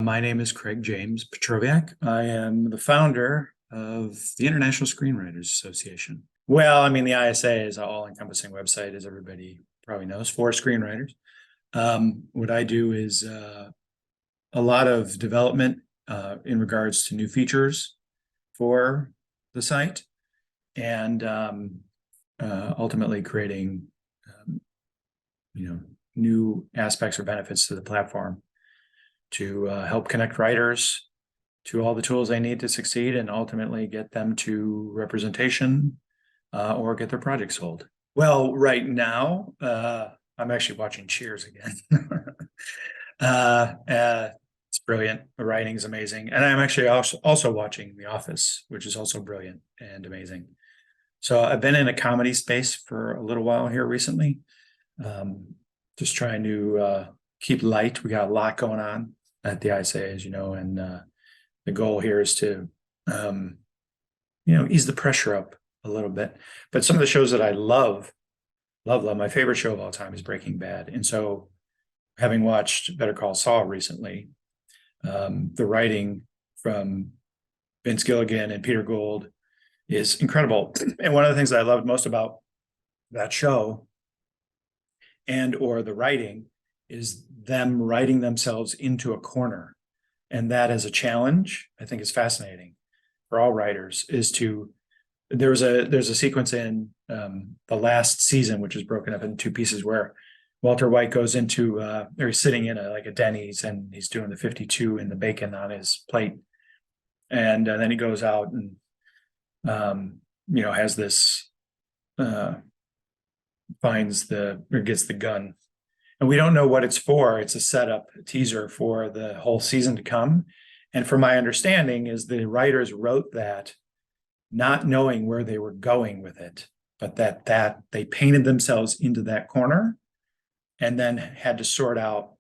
My name is Craig James Pietrowiak. I am the founder of the International Screenwriters Association. Well, I mean, the ISA is an all-encompassing website, as everybody probably knows, for screenwriters. What I do is a lot of development in regards to new features for the site, and ultimately creating, new aspects or benefits to the platform to help connect writers to all the tools they need to succeed and ultimately get them to representation or get their project sold. Well, right now, I'm actually watching Cheers again. It's brilliant. The writing is amazing. And I'm actually also watching The Office, which is also brilliant and amazing. So I've been in a comedy space for a little while here recently. Just trying to keep light. We got a lot going on at the ISA, as you know, and the goal here is to, ease the pressure up a little bit. But some of the shows that I love, my favorite show of all time is Breaking Bad. And so having watched Better Call Saul recently, the writing from Vince Gilligan and Peter Gould is incredible. And one of the things that I loved most about that show and or the writing is them writing themselves into a corner. And that as a challenge, I think is fascinating for all writers, is to, there's a sequence in the last season, which is broken up into two pieces, where Walter White goes into, or he's sitting in a Denny's and he's doing the 52 in the bacon on his plate. And then he goes out and, has this, gets the gun. And we don't know what it's for. It's a setup, a teaser for the whole season to come. And from my understanding is the writers wrote that not knowing where they were going with it, but that they painted themselves into that corner and then had to sort out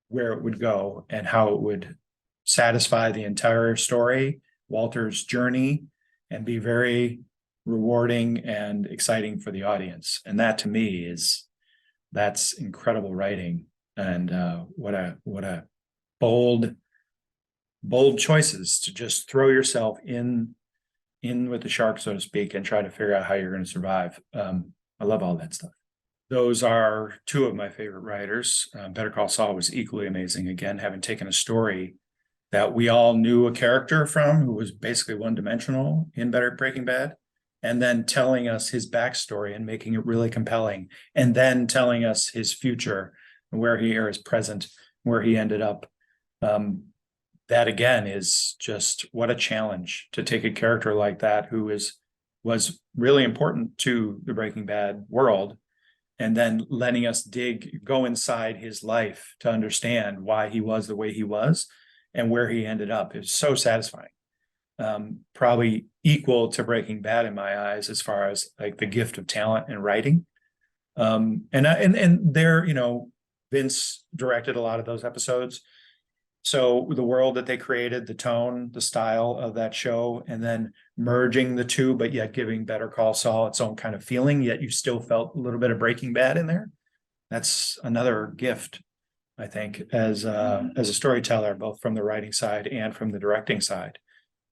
where it would go and how it would satisfy the entire story, Walter's journey, and be very rewarding and exciting for the audience. And that to me that's incredible writing. And what a bold choices to just throw yourself in with the shark, so to speak, and try to figure out how you're going to survive. I love all that stuff. Those are two of my favorite writers. Better Call Saul was equally amazing. Again, having taken a story that we all knew a character from who was basically one-dimensional in Breaking Bad, and then telling us his backstory and making it really compelling, and then telling us his future, where he or his present, where he ended up. That again is just what a challenge to take a character like that who was really important to the Breaking Bad world, and then letting us go inside his life to understand why he was the way he was and where he ended up. It's so satisfying. Probably equal to Breaking Bad in my eyes, as far as like the gift of talent and writing. And there, Vince directed a lot of those episodes. So the world that they created, the tone, the style of that show, and then merging the two, but yet giving Better Call Saul its own kind of feeling, yet you still felt a little bit of Breaking Bad in there. That's another gift, I think, as a storyteller, both from the writing side and from the directing side.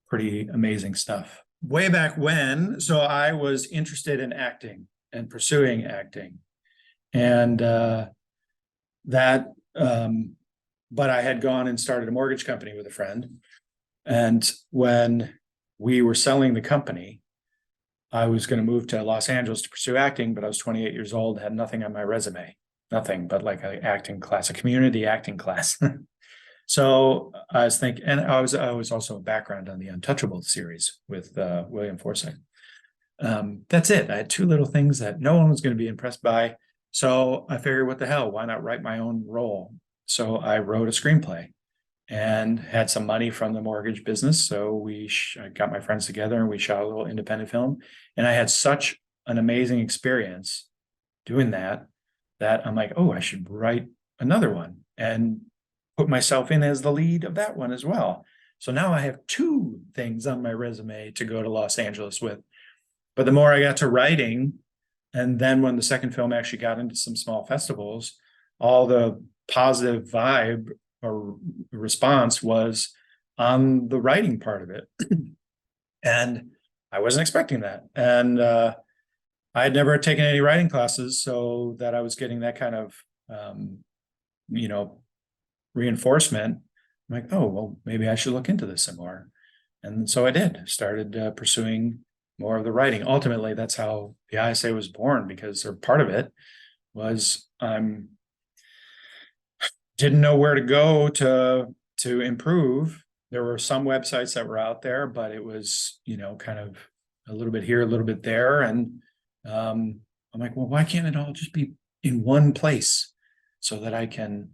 Pretty amazing stuff. Way back when, so I was interested in acting and pursuing acting, and but I had gone and started a mortgage company with a friend. And when we were selling the company, I was going to move to Los Angeles to pursue acting, but I was 28 years old, had nothing on my resume, nothing but like an acting class, a community acting class. So I was thinking, and I was also a background on the Untouchable series with William Forsythe. That's it. I had two little things that no one was going to be impressed by. So I figured, what the hell, why not write my own role? So I wrote a screenplay and had some money from the mortgage business. So I got my friends together and we shot a little independent film. And I had such an amazing experience doing that I'm like, oh, I should write another one and put myself in as the lead of that one as well. So now I have two things on my resume to go to Los Angeles with. But the more I got to writing, and then when the second film actually got into some small festivals, all the positive vibe or response was on the writing part of it. And I wasn't expecting that. And I had never taken any writing classes, so that I was getting that kind of, reinforcement. I'm like, oh, well, maybe I should look into this some more. And so I did, started pursuing more of the writing. Ultimately, that's how the ISA was born, because, or part of it was, didn't know where to go to improve. There were some websites that were out there, but it was, kind of a little bit here, a little bit there. And I'm like, well, why can't it all just be in one place so that I can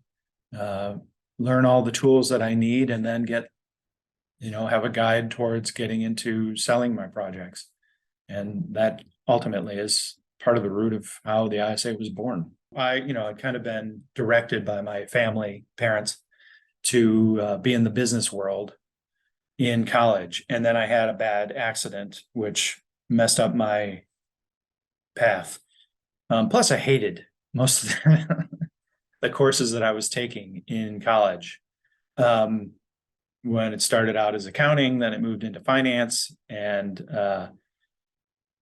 learn all the tools that I need, and then get, have a guide towards getting into selling my projects. And that ultimately is part of the root of how the ISA was born. I'd kind of been directed by my family, parents, to be in the business world in college. And then I had a bad accident, which messed up my path. Plus, I hated most of the courses that I was taking in college. When it started out as accounting, then it moved into finance and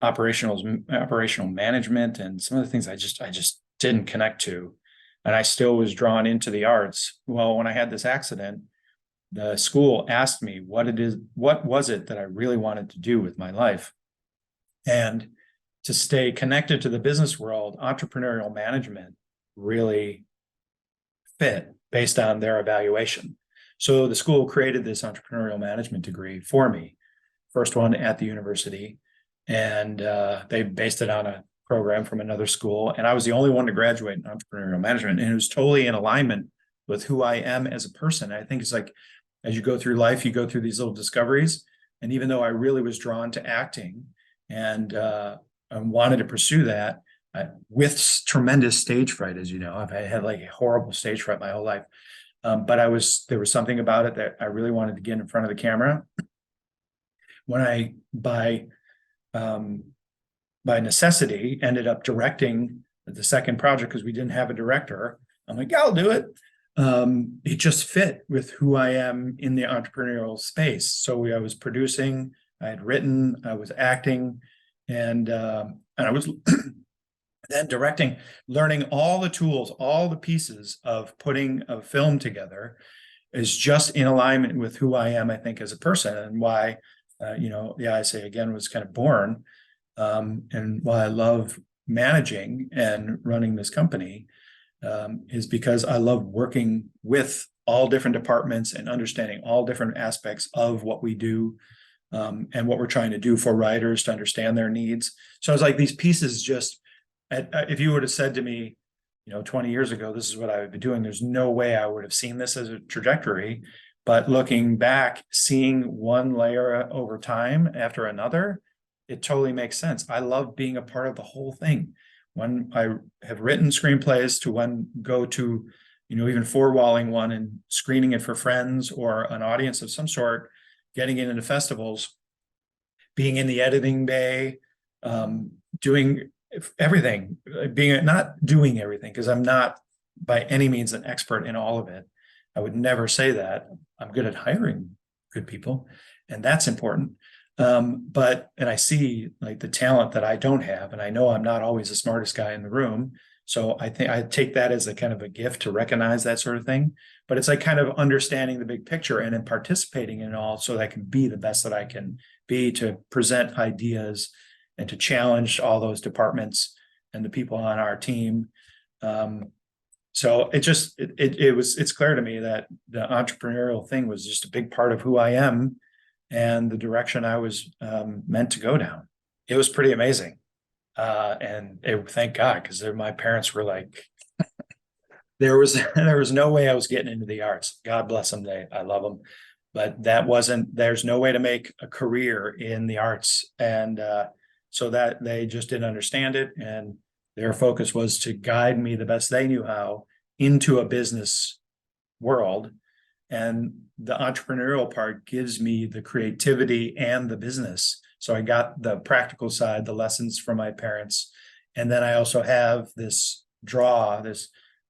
operational management, and some of the things I just didn't connect to. And I still was drawn into the arts. Well, when I had this accident, the school asked me what was it that I really wanted to do with my life. And to stay connected to the business world, entrepreneurial management really fit based on their evaluation. So the school created this entrepreneurial management degree for me, first one at the university. And they based it on a program from another school. And I was the only one to graduate in entrepreneurial management. And it was totally in alignment with who I am as a person. I think it's like, as you go through life, you go through these little discoveries. And even though I really was drawn to acting and I wanted to pursue that, with tremendous stage fright, as you know, I've had like a horrible stage fright my whole life. But there was something about it that I really wanted to get in front of the camera. When I, by necessity, ended up directing the second project because we didn't have a director, I'm like, yeah, I'll do it. It just fit with who I am in the entrepreneurial space. So I was producing, I had written, I was acting, and I was then directing, learning all the tools, all the pieces of putting a film together is just in alignment with who I am, I think, as a person, and why, the ISA again was kind of born, and why I love managing and running this company, is because I love working with all different departments and understanding all different aspects of what we do, and what we're trying to do for writers to understand their needs. So it's like these pieces just, if you would have said to me, 20 years ago, this is what I would be doing, there's no way I would have seen this as a trajectory. But looking back, seeing one layer over time after another, it totally makes sense. I love being a part of the whole thing. When I have written screenplays to when go to, even four-walling one and screening it for friends or an audience of some sort, getting it into festivals, being in the editing bay, doing everything, not doing everything, because I'm not by any means an expert in all of it. I would never say that. I'm good at hiring good people, and that's important. And I see like the talent that I don't have, and I know I'm not always the smartest guy in the room. So I think I take that as a kind of a gift to recognize that sort of thing. But it's like kind of understanding the big picture and then participating in it all so that I can be the best that I can be, to present ideas and to challenge all those departments and the people on our team. So it's clear to me that the entrepreneurial thing was just a big part of who I am and the direction I was meant to go down. It was pretty amazing. Thank God, because my parents were like, there was no way I was getting into the arts. God bless them. I love them. But there's no way to make a career in the arts. And so that they just didn't understand it. And their focus was to guide me the best they knew how into a business world. And the entrepreneurial part gives me the creativity and the business. So I got the practical side, the lessons from my parents. And then I also have this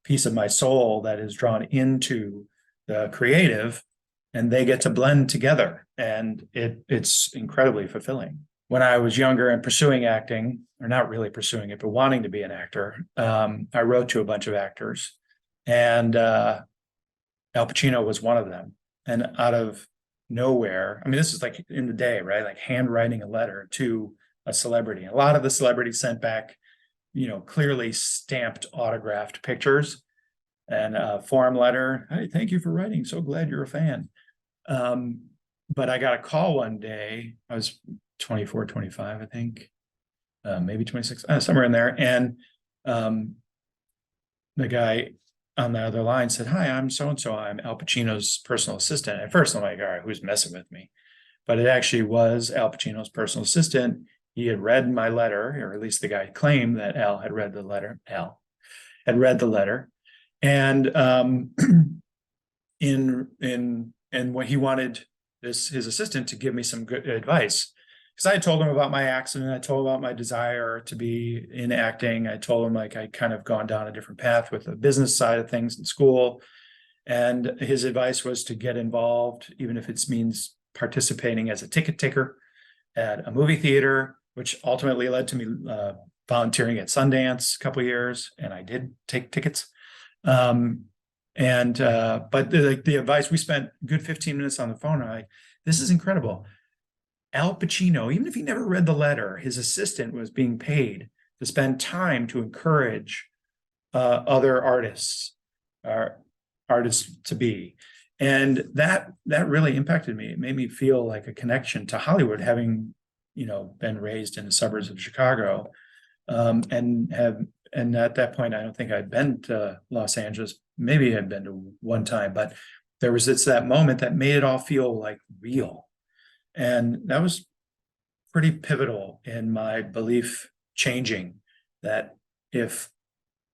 piece of my soul that is drawn into the creative, and they get to blend together, and it's incredibly fulfilling. When I was younger and pursuing acting, or not really pursuing it, but wanting to be an actor, I wrote to a bunch of actors, and Al Pacino was one of them. And out of nowhere, I mean, this is like in the day, right? Like handwriting a letter to a celebrity. A lot of the celebrities sent back, clearly stamped, autographed pictures and a form letter. Hey, thank you for writing. So glad you're a fan. But I got a call one day. I was 24, 25, I think, maybe 26, somewhere in there. And the guy on the other line said, "Hi, I'm so-and-so. I'm Al Pacino's personal assistant." At first, I'm like, all right, who's messing with me? But it actually was Al Pacino's personal assistant. He had read my letter, or at least the guy claimed that Al had read the letter. Al had read the letter. And in what he wanted his assistant to give me some good advice. Because I told him about my accident, I told him about my desire to be in acting. I told him like I kind of gone down a different path with the business side of things in school. And his advice was to get involved, even if it means participating as a ticket taker at a movie theater, which ultimately led to me volunteering at Sundance a couple of years, and I did take tickets. But the advice, we spent a good 15 minutes on the phone. And this is incredible. Al Pacino, even if he never read the letter, his assistant was being paid to spend time to encourage other artists to be. And that really impacted me. It made me feel like a connection to Hollywood, having, been raised in the suburbs of Chicago, and at that point, I don't think I'd been to Los Angeles. Maybe I'd been to one time, but it's that moment that made it all feel like real. And that was pretty pivotal in my belief changing, that if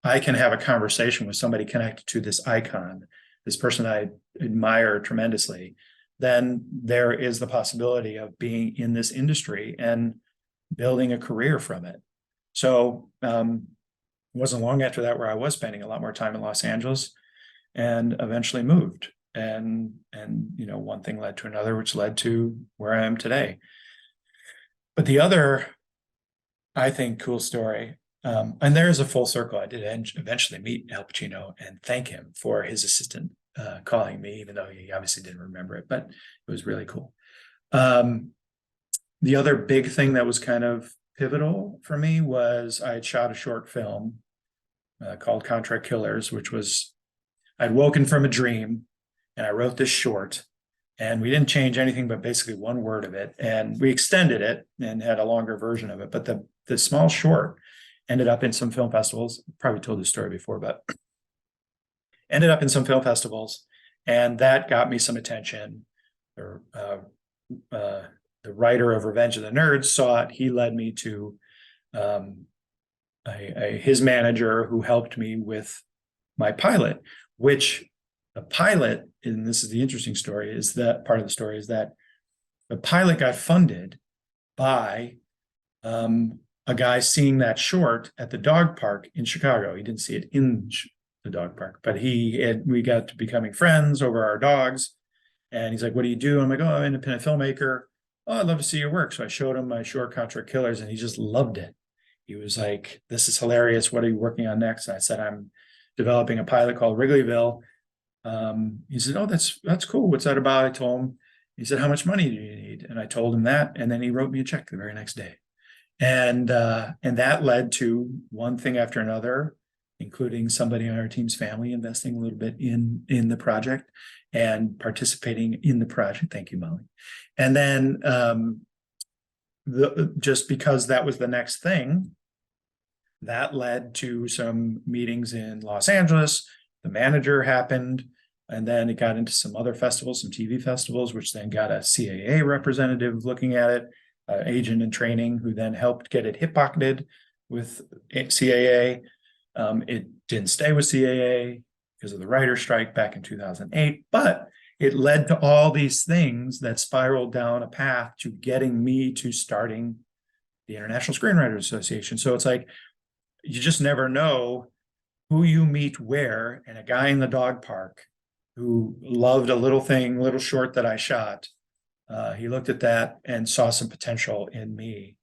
I can have a conversation with somebody connected to this icon, this person I admire tremendously, then there is the possibility of being in this industry and building a career from it. So it wasn't long after that where I was spending a lot more time in Los Angeles, and eventually moved. And one thing led to another, which led to where I am today. But the other, I think, cool story, and there is a full circle. I did eventually meet Al Pacino and thank him for his assistant calling me, even though he obviously didn't remember it, but it was really cool. The other big thing that was kind of pivotal for me was I had shot a short film called Contract Killers, which was, I'd woken from a dream and I wrote this short, and we didn't change anything but basically one word of it, and we extended it and had a longer version of it. But the small short ended up in some film festivals. Probably told this story before, but ended up in some film festivals, and that got me some attention. The writer of Revenge of the Nerds saw it. He led me to his manager, who helped me with my pilot, which the pilot, and this is the interesting story, is that part of the story is that the pilot got funded by a guy seeing that short at the dog park in Chicago. He didn't see it in the dog park, but we got to becoming friends over our dogs. And he's like, "What do you do?" I'm like, "Oh, I'm an independent filmmaker. Oh, I'd love to see your work." So I showed him my short, Contract Killers, and he just loved it. He was like, "This is hilarious. What are you working on next?" And I said, "I'm developing a pilot called Wrigleyville." He said, "Oh, that's cool. What's that about?" I told him. He said, "How much money do you need?" And I told him that, and then he wrote me a check the very next day. And that led to one thing after another, including somebody on our team's family investing a little bit in the project and participating in the project. Thank you, Molly. And then just because that was the next thing, that led to some meetings in Los Angeles. The manager happened, and then it got into some other festivals, some TV festivals, which then got a CAA representative looking at it, agent in training, who then helped get it hip pocketed with CAA. It didn't stay with CAA because of the writer's strike back in 2008, but it led to all these things that spiraled down a path to getting me to starting the International Screenwriters Association. So it's like, you just never know who you meet where, and a guy in the dog park who loved a little short that I shot. He looked at that and saw some potential in me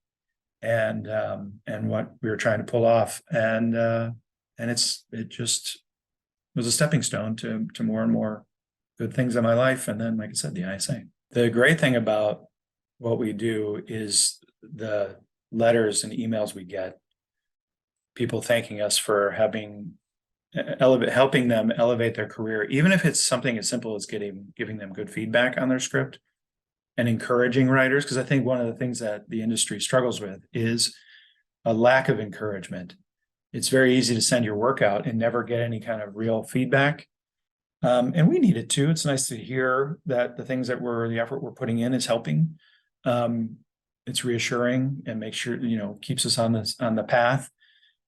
and what we were trying to pull off. And it just was a stepping stone to more and more good things in my life. And then, like I said, the ISA. The great thing about what we do is the letters and emails we get, people thanking us for helping them elevate their career, even if it's something as simple as giving them good feedback on their script and encouraging writers. Because I think one of the things that the industry struggles with is a lack of encouragement. It's very easy to send your work out and never get any kind of real feedback. And we need it too. It's nice to hear that the things the effort we're putting in is helping. It's reassuring and makes sure, keeps us on the path.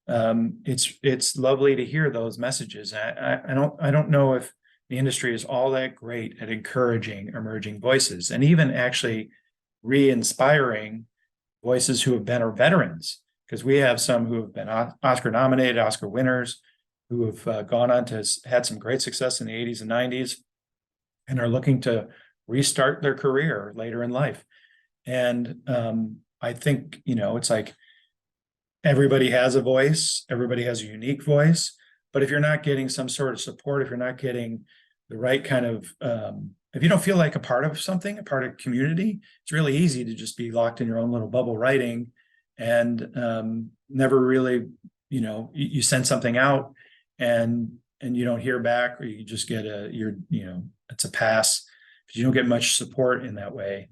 It's lovely to hear those messages. I don't know if the industry is all that great at encouraging emerging voices and even actually re-inspiring voices who have been our veterans, because we have some who have been Oscar nominated, Oscar winners, who have gone on to had some great success in the 80s and 90s and are looking to restart their career later in life. And I think, it's like everybody has a voice, everybody has a unique voice, but if you're not getting some sort of support, if you're not getting the right kind of, if you don't feel like a part of something, a part of community, it's really easy to just be locked in your own little bubble writing and never really, you send something out and you don't hear back, or you just get it's a pass, because you don't get much support in that way.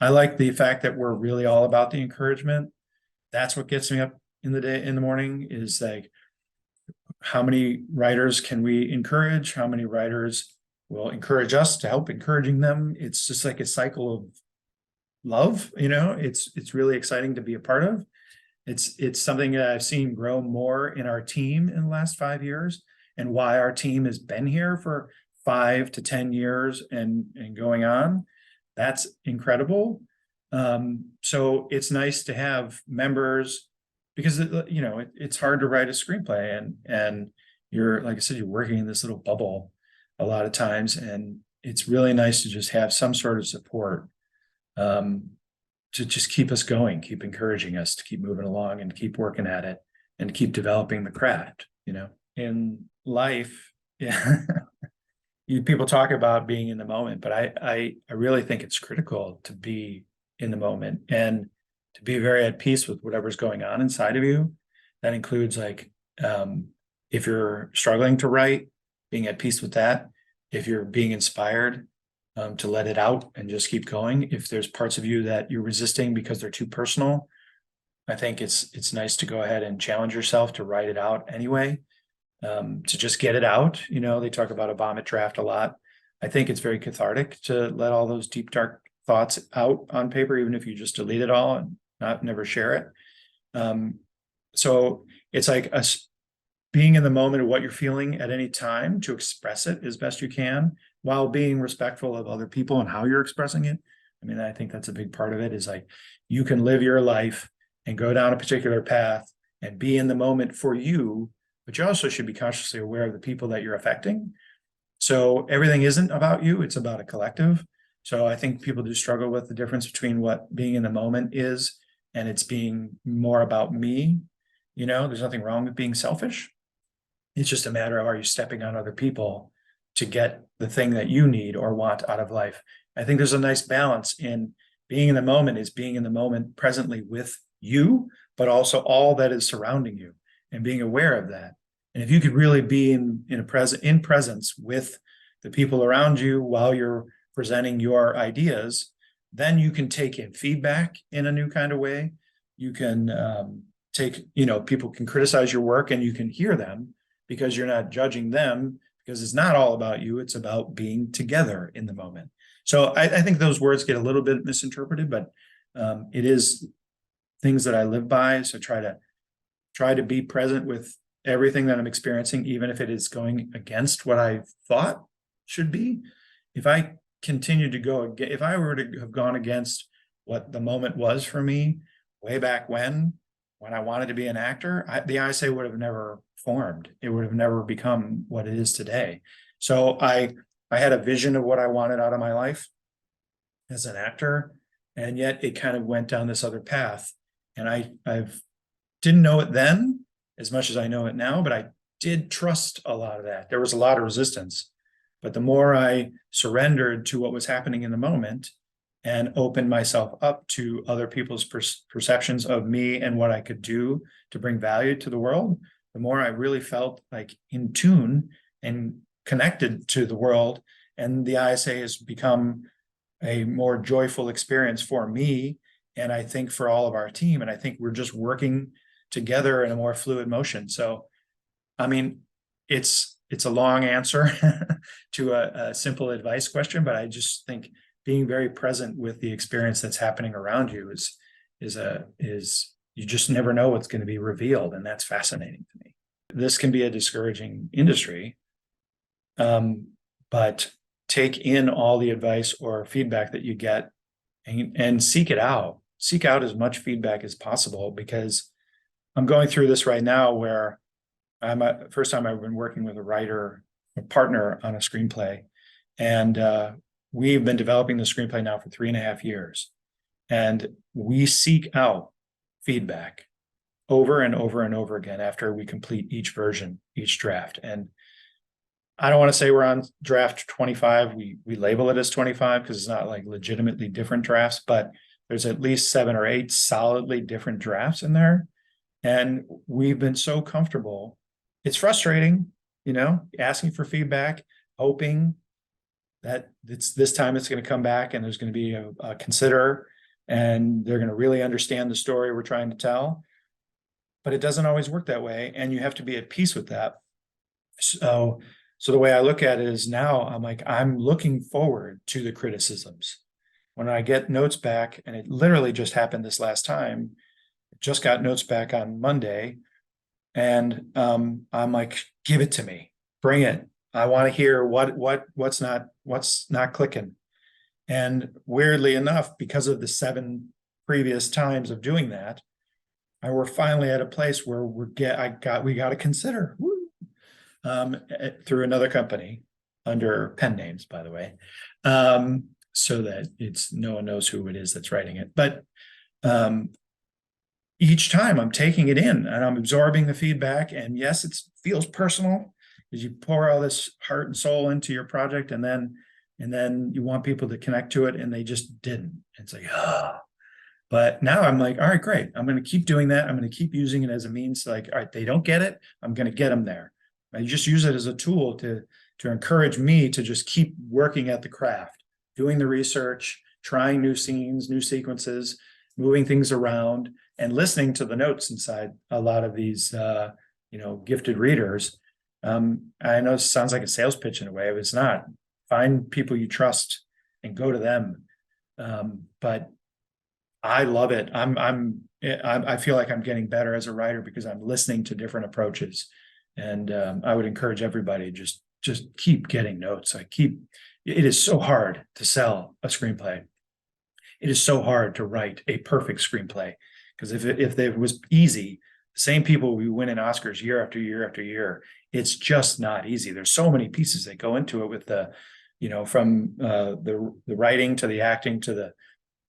I like the fact that we're really all about the encouragement. That's what gets me up in the morning, is like, how many writers can we encourage? How many writers will encourage us to help encouraging them? It's just like a cycle of love, it's really exciting to be a part of. It's something that I've seen grow more in our team in the last 5 years, and why our team has been here for 5 to 10 years and going on. That's incredible. So it's nice to have members, because it's hard to write a screenplay, and you're, like I said, you're working in this little bubble a lot of times, and it's really nice to just have some sort of support to just keep us going, keep encouraging us to keep moving along and keep working at it and keep developing the craft. In life, yeah. People talk about being in the moment, but I really think it's critical to be in the moment and to be very at peace with whatever's going on inside of you. That includes, like, if you're struggling to write, being at peace with that. If you're being inspired, to let it out and just keep going. If there's parts of you that you're resisting because they're too personal, I think it's nice to go ahead and challenge yourself to write it out anyway, to just get it out. They talk about a vomit draft a lot. I think it's very cathartic to let all those deep, dark thoughts out on paper, even if you just delete it all and never share it. So it's like us being in the moment of what you're feeling at any time, to express it as best you can while being respectful of other people and how you're expressing it. I mean, I think that's a big part of it, is like, you can live your life and go down a particular path and be in the moment for you, but you also should be consciously aware of the people that you're affecting. So everything isn't about you, it's about a collective. So I think people do struggle with the difference between what being in the moment is and it's being more about me. There's nothing wrong with being selfish. It's just a matter of, are you stepping on other people to get the thing that you need or want out of life? I think there's a nice balance in being in the moment, is being in the moment presently with you, but also all that is surrounding you, and being aware of that. And if you could really be in presence with the people around you while you're presenting your ideas, then you can take in feedback in a new kind of way. You can people can criticize your work and you can hear them, because you're not judging them, because it's not all about you. It's about being together in the moment. So I think those words get a little bit misinterpreted, but it is things that I live by. So try to be present with everything that I'm experiencing, even if it is going against what I thought should be. If I continue to if I were to have gone against what the moment was for me way back when I wanted to be an actor, the ISA would have never formed. It would have never become what it is today. So I I had a vision of what I wanted out of my life as an actor, and yet it kind of went down this other path. And I've didn't know it then as much as I know it now, but I did trust a lot of that. There was a lot of resistance, but the more I surrendered to what was happening in the moment and opened myself up to other people's perceptions of me and what I could do to bring value to the world, the more I really felt like in tune and connected to the world. And the ISA has become a more joyful experience for me, and I think for all of our team. And I think we're just working together in a more fluid motion. So, I mean, it's a long answer to a simple advice question, but I just think being very present with the experience that's happening around you is you just never know what's going to be revealed, and that's fascinating to me. This can be a discouraging industry, but take in all the advice or feedback that you get and seek it out. Seek out as much feedback as possible, because I'm going through this right now where first time I've been working with a partner on a screenplay, and we've been developing the screenplay now for 3.5 years, and we seek out feedback over and over and over again after we complete each version, each draft. And I don't want to say we're on draft 25. We label it as 25 because it's not like legitimately different drafts, but there's at least 7 or 8 solidly different drafts in there. And we've been so comfortable. It's frustrating, asking for feedback, hoping that this time it's going to come back and there's going to be a consider and they're going to really understand the story we're trying to tell. But it doesn't always work that way, and you have to be at peace with that. So the way I look at it is now I'm looking forward to the criticisms. When I get notes back, and it literally just happened this last time, just got notes back on Monday, and I'm like, give it to me, bring it. I want to hear what's not clicking. And weirdly enough, because of the 7 previous times of doing that, we're finally at a place where we got to consider through another company under pen names, by the way, so that no one knows who it is that's writing it. But each time I'm taking it in and I'm absorbing the feedback, and yes, it feels personal because you pour all this heart and soul into your project, and then you want people to connect to it, and they just didn't. It's like, ah. But now I'm like, all right, great. I'm going to keep doing that. I'm going to keep using it as a means. Like, all right, they don't get it. I'm going to get them there. I just use it as a tool to encourage me to just keep working at the craft, doing the research, trying new scenes, new sequences, moving things around, and listening to the notes inside a lot of these, gifted readers. I know it sounds like a sales pitch in a way, but it's not. Find people you trust and go to them. But I love it. I feel like I'm getting better as a writer because I'm listening to different approaches, and I would encourage everybody just keep getting notes. It is so hard to sell a screenplay. It is so hard to write a perfect screenplay, because if it was easy, the same people we win in Oscars year after year after year. It's just not easy. There's so many pieces that go into it with from the writing to the acting to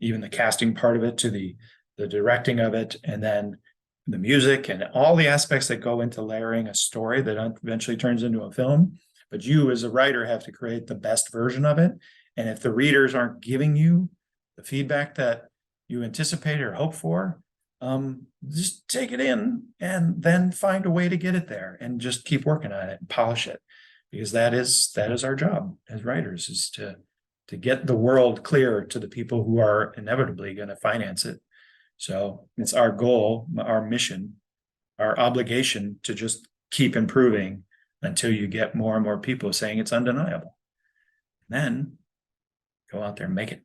even the casting part of it, to the directing of it, and then the music and all the aspects that go into layering a story that eventually turns into a film. But you as a writer have to create the best version of it. And if the readers aren't giving you the feedback that you anticipate or hope for, just take it in and then find a way to get it there, and just keep working on it and polish it, because that is our job as writers, is to get the world clear to the people who are inevitably going to finance it. So it's our goal, our mission, our obligation to just keep improving until you get more and more people saying it's undeniable. And then go out there and make it.